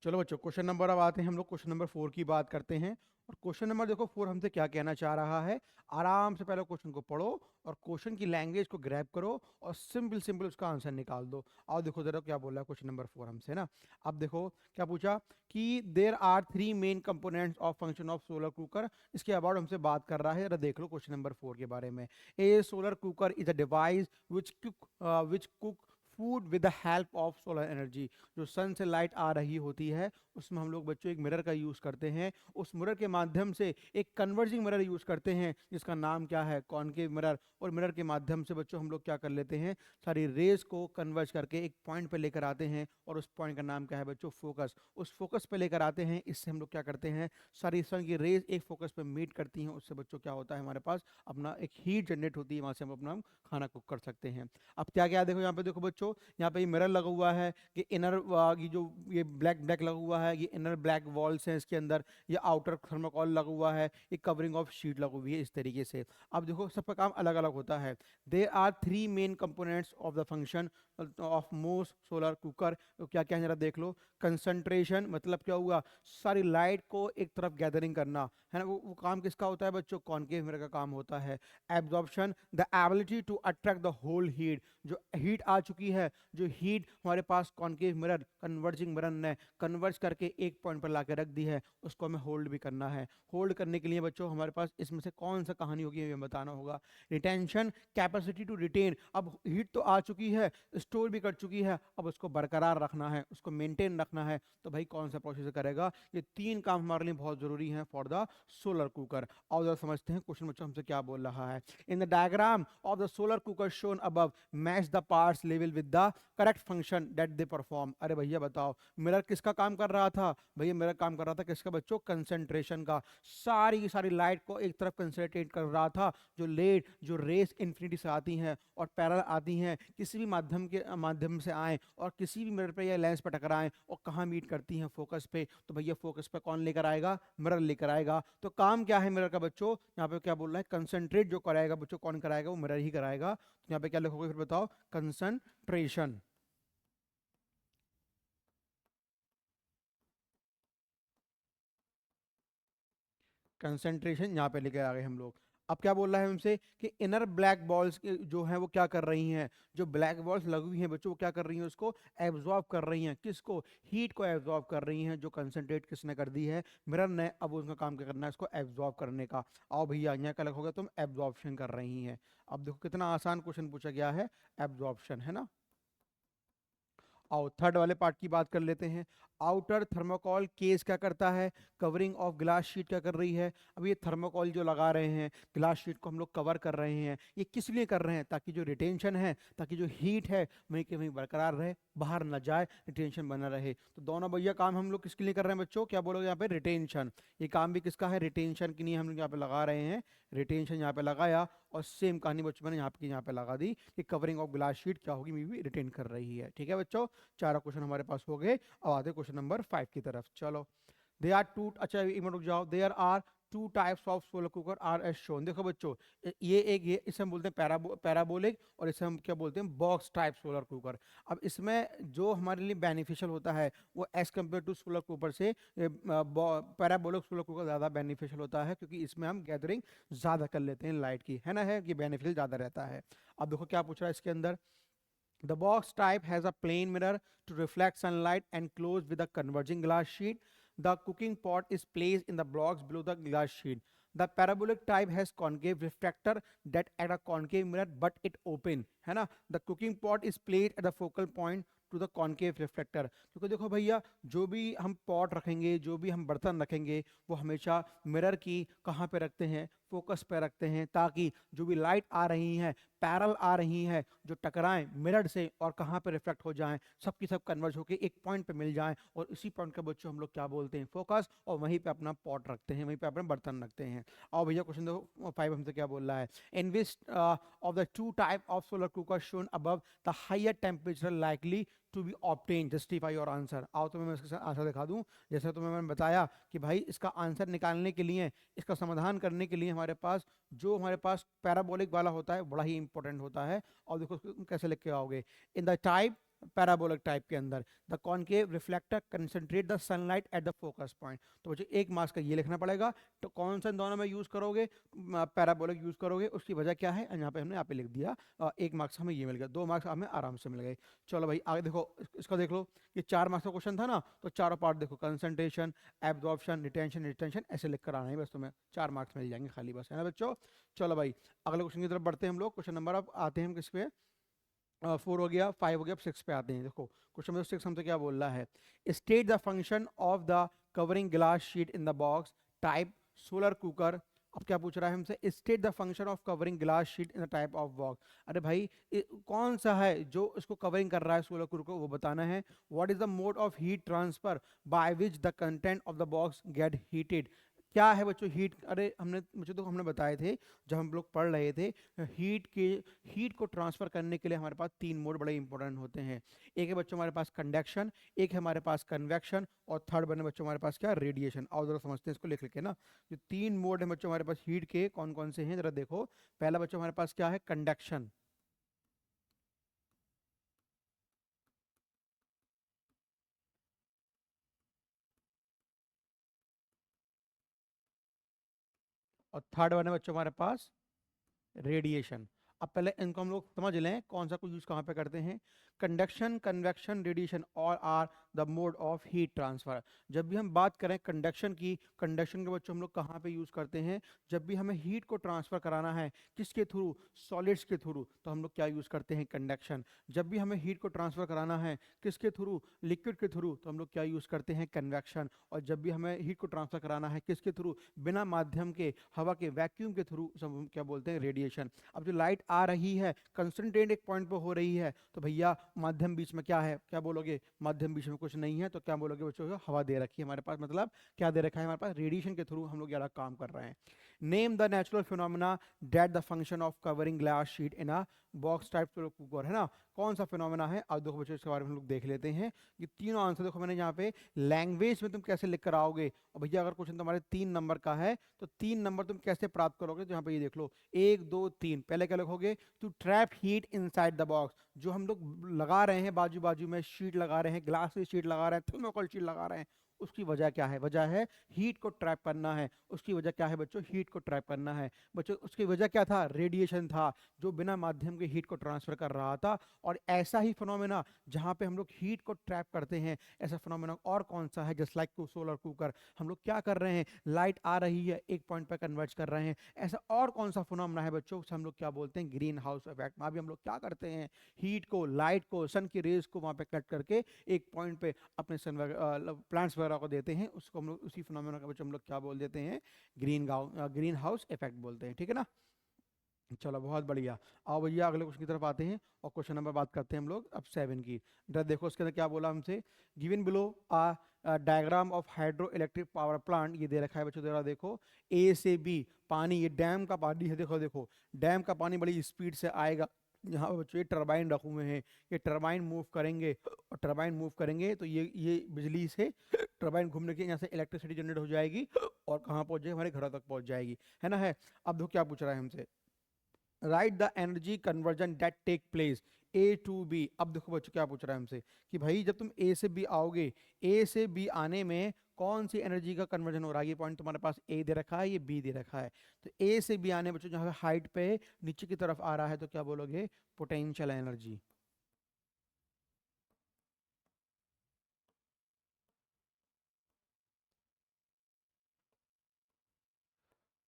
चलो बच्चों, question number अब आते हैं हम लोग क्वेश्चन नंबर 4 की बात करते हैं। और क्वेश्चन नंबर देखो 4 हमसे क्या कहना चाह रहा है। आराम से पहले क्वेश्चन को पढ़ो और क्वेश्चन की लैंग्वेज को ग्रैब करो और सिंपल सिंपल उसका आंसर निकाल दो। आओ देखो जरा क्या बोल रहा है क्वेश्चन नंबर 4 हमसे ना। अब देखो क्या पूछा कि there are 3 main components of function of solar cooker. इसके अबाउट हमसे बात कर रहा है। जरा देख लो क्वेश्चन नंबर 4 के बारे में। A solar cooker is a device which cook food with the help of solar energy. जो सन से लाइट आ रही होती है उसमें हम लोग बच्चों एक मिरर का यूज़ करते हैं। उस मिरर के माध्यम से एक कन्वर्जिंग मिरर यूज़ करते हैं जिसका नाम क्या है, कॉनकेव मिरर। और मिरर के माध्यम से बच्चों हम लोग क्या कर लेते हैं, सारी रेज को कन्वर्ज करके एक पॉइंट पे लेकर आते हैं। और उस पॉइंट का नाम क्या है बच्चों, फोकस। उस फोकस पे लेकर आते हैं। इससे हम लोग क्या करते हैं, सारी सन की रेज एक फोकस पे मीट करती हैं। उससे बच्चों क्या होता है, हमारे पास अपना एक हीट जनरेट होती है, वहाँ से हम अपना खाना कुक कर सकते हैं। अब क्या क्या देखो यहाँ पे, देखो बच्चों यहाँ पे मिरर लगा हुआ है। ये इनर ये जो ये ब्लैक ब्लैक लगा हुआ है, ये इनर ब्लैक वॉल्स हैं इसके अंदर। ये आउटर थर्माकोल लगा हुआ है, ये कवरिंग ऑफ शीट लगी हुई है इस तरीके से। अब देखो सबका काम अलग अलग होता है। There are 3 main components of the function of most solar cooker. तो क्या क्या है जरा देख लो। कंसंट्रेशन मतलब क्या हुआ, सारी लाइट को एक तरफ गैदरिंग करना है ना। वो काम किसका होता है बच्चों, कॉनकेव मिरर का काम होता है। Absorption the ability to attract the whole heat. जो हीट आ चुकी है, जो हीट हमारे पास कॉनकेव मिरर कन्वर्जिंग मिरर ने कन्वर्ज करके एक पॉइंट पर ला के रख दी है, उसको हमें होल्ड भी करना है। होल्ड करने के लिए बच्चों हमारे पास इसमें से कौन सा कहानी होगी हमें बताना होगा। Retention capacity to retain. अब हीट तो आ चुकी है, स्टोर भी कर चुकी है, अब उसको बरकरार रखना है, उसको मेंटेन रखना है। तो भाई कौन सा प्रोसेस करेगा, ये 3 काम हमारे लिए बहुत जरूरी है फॉर द सोलर कुकर। और जरा समझते हैं क्वेश्चन बच्चों हमसे क्या बोल रहा है। In the diagram of the solar cooker shown above match the parts level with the correct function that they perform. अरे भैया बताओ, मिरर किसका काम कर रहा था भैया, मिरर काम कर रहा था किसका बच्चों, कंसंट्रेशन का। सारी की सारी लाइट को एक तरफ कंसंट्रेट कर रहा था। जो रेस इन्फिनिटी से आती हैं और पैरेलल आती हैं, किसी भी माध्यम से आए और किसी भी मिरर पे या लेंस पे टकराएं और कहाँ मीट करती हैं, फोकस पे। तो भैया फोकस पे कौन लेकर आएगा, मिरर लेकर आएगा। तो काम क्या है मिरर का बच्चों, यहाँ पे क्या बोल रहा है, कंसंट्रेट जो कराएगा बच्चों, कौन कराएगा, वो मिरर ही कराएगा। तो यहाँ पे क्या लिखोगे फिर बताओ, कंसंट्रेशन। कंसंट्रेशन यहाँ पे लेके आ गए हम लोग। अब क्या बोल रहा है हमसे कि इनर ब्लैक बॉल्स जो है वो क्या कर रही हैं, जो ब्लैक बॉल्स लगी हुई हैं बच्चों, वो क्या कर रही हैं, उसको एब्जॉर्ब कर रही हैं। किसको, हीट को एब्जॉर्ब कर रही हैं। जो कंसंट्रेट किसने कर दी है, मिरर ने। अब उसका काम क्या करना है, इसको एब्जॉर्ब करने का। आओ भैया यहाँ क्या लिखोगे तुम, एब्जॉर्प्शन कर रही हैं। अब देखो कितना आसान क्वेश्चन पूछा गया है, एब्जॉर्प्शन है ना। आओ थर्ड वाले पार्ट की बात कर लेते हैं। आउटर थर्मोकॉल केस क्या करता है, कवरिंग ऑफ ग्लास शीट क्या कर रही है। अब ये थर्मोकॉल जो लगा रहे हैं, ग्लास शीट को हम लोग कवर कर रहे हैं, ये किस लिए कर रहे हैं, ताकि जो रिटेंशन है, ताकि जो हीट है वहीं के वहीं बरकरार रहे, बाहर न जाए, रिटेंशन बना रहे। तो दोनों भैया काम हम लोग किसके लिए कर रहे हैं बच्चों, क्या बोलोगे यहाँ पे, रिटेंशन। ये काम भी किसका है, रिटेंशन के लिए हम लोग यहाँ पे लगा रहे हैं। रिटेंशन यहाँ पे लगाया और सेम कहानी बच्चों मैंने यहाँ पे लगा दी कि कवरिंग ऑफ ग्लास शीट क्या होगी, मे भी रिटेन कर रही है। ठीक है बच्चों, 4 क्वेश्चन हमारे पास हो गए। अब आते क्वेश्चन नंबर 5 की तरफ। चलो, दे आर टू, अच्छा एक मिनट रुक जाओ। There are 2 types of solar cooker are as shown. देखो बच्चों, ये इसे हम बोलते हैं पैराबोलिक, और इसे हम क्या बोलते हैं, बॉक्स टाइप सोलर कुकर। अब इसमें जो हमारे लिए बेनिफिशियल होता है वो as compare to solar cooker से पैराबोलिक सोलर कुकर ज़्यादा बेनिफिशियल होता है, क्योंकि इसमें हम गैदरिंग ज़्यादा कर लेते हैं लाइट की, है ना, है कि बेनिफिशियल ज़्यादा रहता है। अब देखो क्या पूछ रहा है इसके अंदर। The box type has a plain mirror to reflect sunlight and closed with a converging glass sheet. The cooking pot is placed in the blocks below the glass sheet. The parabolic type has concave reflector that at a concave mirror but it open, है ना. The cooking pot is placed at the focal point to the concave reflector. क्योंकि देखो भैया, जो भी हम pot रखेंगे, जो भी हम बर्तन रखेंगे, वो हमेशा मिरर की कहाँ पे रखते हैं, फोकस पे रखते हैं, ताकि जो भी लाइट आ रही है, पैरल आ रही है, जो टकराएं मिरर से और कहाँ पे रिफ्लेक्ट हो जाएं, सब की सब कन्वर्ज होकर एक पॉइंट पे मिल जाएं, और इसी पॉइंट के बच्चों हम लोग क्या बोलते हैं, फोकस, और वहीं पे अपना पॉट रखते हैं, वहीं पे अपना बर्तन रखते हैं. और भैया क्वेश्चन देखो 5 हमसे क्या बोल रहा है. In which of the two type of solar cooker shown above the higher temperature likely to be obtain, justify your answer. आओ तो मैं इसका आंसर दिखा दूं. जैसे तुम्हें मैंने बताया कि भाई इसका आंसर निकालने के लिए, इसका समाधान करने के लिए हमारे पास पैराबोलिक वाला होता है, बड़ा ही इंपॉर्टेंट होता है. और देखो उसको तुम कैसे लिख के आओगे. In the type parabolic type के अंदर। The concave reflector concentrate the sunlight at the focus point. तो बच्चों एक मार्क्स का ये लिखना पड़ेगा। तो कौन सा दोनों में यूज करोगे, पैराबोलिक यूज करोगे, उसकी वजह क्या है, यहाँ पे हमने यहाँ पे लिख दिया। एक मार्क्स हमें ये मिल गया, 2 मार्क्स हमें आराम से मिल गए। चलो भाई आगे देखो, इसका देख लो, ये 4 मार्क्स का क्वेश्चन था ना, तो चारों पार्ट देखो, कंसंट्रेशन, एब्जॉर्प्शन, रिटेंशन, रिटेंशन, ऐसे लिख कर आना है बस, तुम्हें 4 मार्क्स मिल जाएंगे खाली बस, है ना बच्चों। चलो भाई अगले क्वेश्चन की तरफ बढ़ते हैं हम लोग। क्वेश्चन नंबर अब आते हैं हम किस पे, 4 हो गया, 5 हो गया, अब 6 पे आते हैं। देखो क्वेश्चन नंबर 6 हमसे क्या बोल रहा है, state the function of the covering glass sheet in the box type solar cooker. अब क्या पूछ रहा है हमसे, state the function of covering glass sheet in the type of box. अरे भाई कौन सा है जो इसको कवरिंग कर रहा है सोलर कुकर को, वो बताना है। What is the mode of heat transfer by which the content of the box gate heated. क्या है बच्चों हीट, अरे हमने मुझे तो हमने बताए थे जब हम लोग पढ़ रहे थे, हीट को ट्रांसफर करने के लिए हमारे पास 3 मोड बड़े इंपॉर्टेंट होते हैं। एक है बच्चों हमारे पास कंडक्शन, एक है हमारे पास कन्वेक्शन, और थर्ड बने बच्चों हमारे पास क्या, रेडिएशन। और जरा समझते हैं इसको लिख लिखे ना। जो 3 मोड है बच्चों हमारे पास हीट के, कौन कौन से हैं जरा देखो। पहला बच्चों हमारे पास क्या है, कंडक्शन। और थर्ड वन है बच्चों हमारे पास रेडिएशन। अब पहले इनको हम लोग समझ लें कौन सा कुछ यूज कहाँ पे करते हैं। कंडक्शन, कन्वेक्शन, रेडिएशन और are the mode of heat transfer. जब भी हम बात करें कंडक्शन की, कंडक्शन के बच्चों हम लोग कहाँ पे यूज करते हैं, जब भी हमें हीट को ट्रांसफर कराना है, किसके थ्रू, सॉलिड्स के थ्रू, तो हम लोग क्या यूज करते हैं, कंडक्शन। जब भी हमें हीट को ट्रांसफर कराना है किसके थ्रू, लिक्विड के थ्रू, तो हम लोग क्या यूज करते हैं, कन्वेक्शन। और जब भी हमें हीट को ट्रांसफर कराना है किसके थ्रू, बिना माध्यम के, हवा के, वैक्यूम के थ्रू, सब हम क्या बोलते हैं, रेडिएशन। अब जो लाइट आ रही है कंसंट्रेट एक पॉइंट पे हो रही है, तो भैया माध्यम बीच में क्या है, क्या बोलोगे, माध्यम बीच में कुछ नहीं है, तो क्या बोलोगे बच्चों को, हवा दे रखी है हमारे पास, मतलब क्या दे रखा है हमारे पास, रेडिएशन के थ्रू हम लोग ज्यादा काम कर रहे हैं। Name the natural phenomena that the function of covering glass sheet in a box type cooker, है ना। कौन सा फिनोमिना है, अब देखो बच्चों इसके बारे में हम लोग देख लेते हैं। ये तीनों आंसर देखो मैंने यहाँ पे लैंग्वेज में तुम कैसे लिख कर आओगे। और भैया अगर क्वेश्चन तुम्हारे 3 नंबर का है तो 3 नंबर तुम कैसे प्राप्त करोगे, तो यहाँ पे ये देख लो, 1 2 3, पहले क्या लिखोगे, to trap heat inside the box. जो हम लोग लगा रहे हैं बाजू बाजू में शीट लगा रहे हैं, ग्लास की शीट लगा रहे हैं, थर्मोकोल शीट लगा रहे हैं, उसकी वजह क्या है, वजह है हीट को ट्रैप करना है। उसकी वजह क्या है बच्चों, हीट को ट्रैप करना है बच्चों। उसकी वजह क्या था, रेडिएशन था, जो बिना माध्यम के हीट को ट्रांसफर कर रहा था। और ऐसा ही फिनोमेना जहां पे हम लोग हीट को ट्रैप करते हैं, ऐसा फिनोमेना और कौन सा है, जस्ट लाइक सोलर कुकर। हम लोग क्या कर रहे हैं, लाइट आ रही है, एक पॉइंट पर कन्वर्ट कर रहे हैं। ऐसा और कौन सा फिनोमेना है बच्चों, उसे हम लोग क्या बोलते हैं, ग्रीन हाउस इफेक्ट। वहां भी हम लोग क्या करते हैं, हीट को, लाइट को, सन की रेज को वहां पे कट करके एक पॉइंट पे अपने सन प्लांट्स वगैरह को देते हैं, उसको हम लोग, उसी फिनोमेना का बच्चों हम लोग क्या बोल देते हैं, ग्रीन हाउस इफेक्ट बोलते हैं, ठीक है ना। चलो बहुत बढ़िया। आओ भैया अगले क्वेश्चन की तरफ आते हैं, और क्वेश्चन नंबर बात करते हैं हम लोग अब 7 की। इधर देखो उसके अंदर क्या बोला हमसे, given below a diagram of hydro electric power plant, ये दे रखा है बच्चों, जरा देखो, ए से बी पानी, ये डैम का पानी है, देखो देखो डैम का पानी बड़ी स्पीड से आएगा। यहाँ पे बच्चों ये टरबाइन रखे हुए हैं, ये टरबाइन मूव करेंगे, और टरबाइन मूव करेंगे तो ये बिजली से टरबाइन घूमने के यहाँ से इलेक्ट्रिसिटी जनरेट हो जाएगी, और कहाँ पहुंच जाएगी, हमारे घरों तक पहुंच जाएगी, है ना। है अब देखो क्या पूछ रहा है हमसे, write the energy conversion that take place A to B. अब देखो बच्चों क्या पूछ रहा है हमसे, कि भाई जब तुम ए से बी आओगे, ए से बी आने में कौन सी एनर्जी का कन्वर्जन हो रहा है। ये पॉइंट तुम्हारे पास ए दे रखा है, ये बी दे रखा है। तो ए से बी आने बच्चों जहाँ हाइट पे नीचे की तरफ आ रहा है, तो क्या बोलोगे, पोटेंशियल एनर्जी।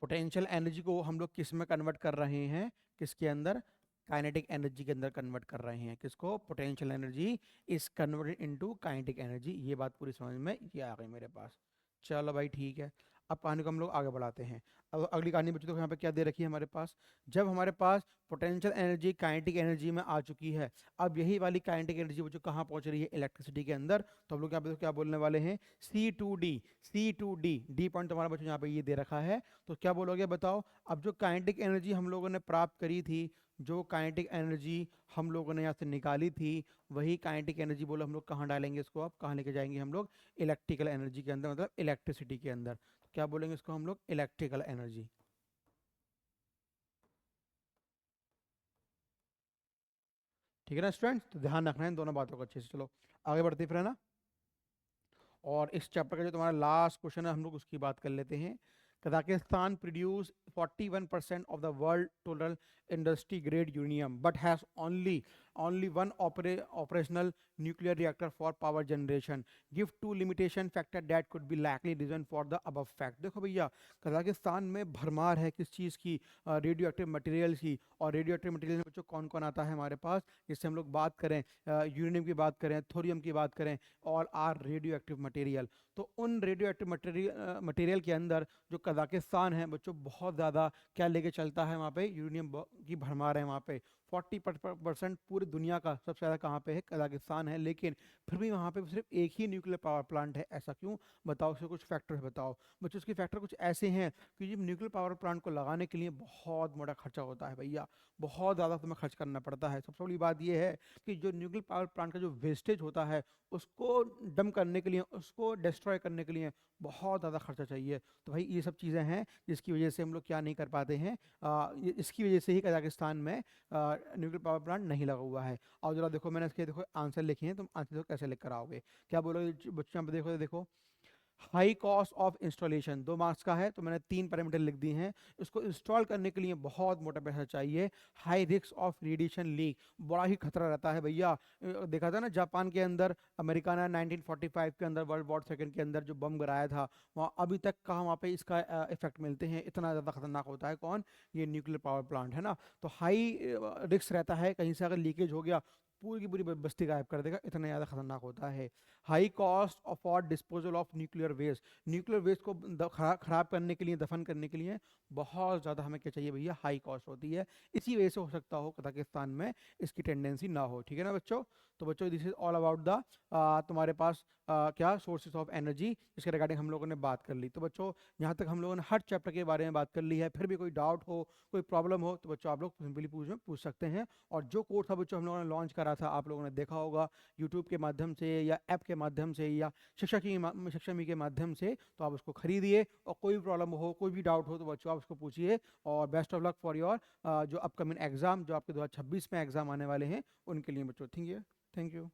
पोटेंशियल एनर्जी को हम लोग किस में कन्वर्ट कर रहे हैं, किसके अंदर, काइनेटिक एनर्जी के अंदर कन्वर्ट कर रहे हैं। किसको, potential energy is converted into kinetic energy. ये बात पूरी समझ में ये आ गई मेरे पास। चलो भाई ठीक है, अब कहानी को हम लोग आगे बढ़ाते हैं। अब अगली कहानी बच्चों तो यहाँ पे क्या दे रखी है हमारे पास, जब हमारे पास पोटेंशियल एनर्जी काइनेटिक एनर्जी में आ चुकी है, अब यही वाली काइनेटिक एनर्जी बच्चों कहाँ पहुंच रही है, इलेक्ट्रिसिटी के अंदर। तो हम लोग यहाँ पे क्या बोलने वाले हैं, C2D। C2D, डी पॉइंट तुम्हारा बच्चों यहाँ पे ये दे रखा है। तो क्या बोलोगे बताओ, अब जो काइनेटिक एनर्जी हम लोगों ने प्राप्त करी थी, जो काइनेटिक एनर्जी हम लोगों ने यहाँ से निकाली थी, वही काइनेटिक एनर्जी बोलो हम लोग कहाँ डालेंगे इसको, अब कहाँ लेके जाएंगे हम लोग, इलेक्ट्रिकल एनर्जी के अंदर, मतलब इलेक्ट्रिसिटी के अंदर। तो क्या बोलेंगे इसको हम लोग, इलेक्ट्रिकल एनर्जी। ठीक है ना स्टूडेंट्स, तो ध्यान रखना है इन दोनों बातों को अच्छे से। चलो आगे बढ़ते फिर है ना। और इस चैप्टर का जो तुम्हारा लास्ट क्वेश्चन है हम लोग उसकी बात कर लेते हैं। Kazakhstan produce 41% of the world total industry grade uranium but has only one operational nuclear reactor for power generation. Give two limitation factor that could be likely reason for the above fact. देखो भैया, Kazakhstan में भरमार है किस चीज़ की, radio active material की। और radio active material में बच्चों कौन कौन आता है हमारे पास, जिससे हम लोग बात करें यूरेनियम की बात करें, थोरियम की बात करें, all are radio active material. तो उन रेडियो एक्टिव मटेरियल के अंदर जो कजाकिस्तान है बच्चों बहुत ज़्यादा क्या लेके चलता है, वहाँ पे यूरेनियम की भरमार है वहाँ पे। 40% पूरी दुनिया का सबसे ज़्यादा कहाँ पे है, कजाकिस्तान है। लेकिन फिर भी वहाँ पे सिर्फ एक ही न्यूक्लियर पावर प्लांट है, ऐसा क्यों बताओ, उसके कुछ फैक्टर है बताओ बच्चों। उसके फैक्टर कुछ ऐसे हैं कि जब न्यूक्लियर पावर प्लांट को लगाने के लिए बहुत बड़ा खर्चा होता है भैया, बहुत ज़्यादा तुम्हें खर्च करना पड़ता है। सबसे बड़ी बात यह है कि जो न्यूक्लियर पावर प्लांट का जो वेस्टेज होता है उसको डंप करने के लिए, उसको डिस्ट्रॉय करने के लिए बहुत ज़्यादा खर्चा चाहिए। तो भाई ये सब चीज़ें हैं जिसकी वजह से हम लोग क्या नहीं कर पाते हैं, इसकी वजह से ही कजाकिस्तान में न्यूक्लियर पावर प्लांट नहीं लगा हुआ है। और जरा देखो मैंने इसके देखो आंसर लिखे हैं, तुम आंसर कैसे लिख कर आओगे, क्या बोलोगे बच्चों, यहाँ पे देखो देखो। High cost of installation 2 marks का है, तो मैंने 3 पैरामीटर लिख दिए हैं। इसको इंस्टॉल करने के लिए बहुत मोटा पैसा चाहिए। High risk of radiation leak, बड़ा ही खतरा रहता है भैया। देखा था ना जापान के अंदर अमेरिका ने 1945 के अंदर वर्ल्ड वॉर सेकंड के अंदर जो बम गिराया था, वहाँ अभी तक कहाँ वहाँ पे इसका इफेक्ट मिलते हैं। इतना ज़्यादा खतरनाक होता है कौन, ये न्यूक्लियर पावर प्लांट है ना। तो हाई रिस्क रहता है, कहीं से अगर लीकेज हो गया पूरी की पूरी बस्ती गायब कर देगा, इतना ज़्यादा खतरनाक होता है। High cost for disposal of nuclear waste, nuclear waste को खराब करने के लिए, दफन करने के लिए बहुत ज़्यादा हमें क्या चाहिए भैया, हाई कॉस्ट होती है। इसी वजह से हो सकता हो कजाकिस्तान में इसकी टेंडेंसी ना हो। ठीक है ना बच्चों। तो बच्चों this is all about the तुम्हारे पास क्या सोर्सेज ऑफ एनर्जी, इसके रिगार्डिंग हम लोगों ने बात कर ली। तो बच्चों यहाँ तक हम लोगों ने हर चैप्टर के बारे में बात कर ली है। फिर भी कोई डाउट हो, कोई प्रॉब्लम हो, तो बच्चों आप लोग सिंपली पूछ सकते हैं। और जो कोर्स था बच्चों हम लोगों ने लॉन्च करा था, आप लोगों ने देखा होगा यूट्यूब के माध्यम से या ऐप के माध्यम से या शिक्षा मी के माध्यम से, तो आप उसको खरीदिए। और कोई भी प्रॉब्लम हो, कोई भी डाउट हो, तो बच्चों आप उसको पूछिए। और best of luck for your जो अपकमिंग एग्जाम, जो आपके 2026 में एग्जाम आने वाले हैं उनके लिए बच्चों। Thank you.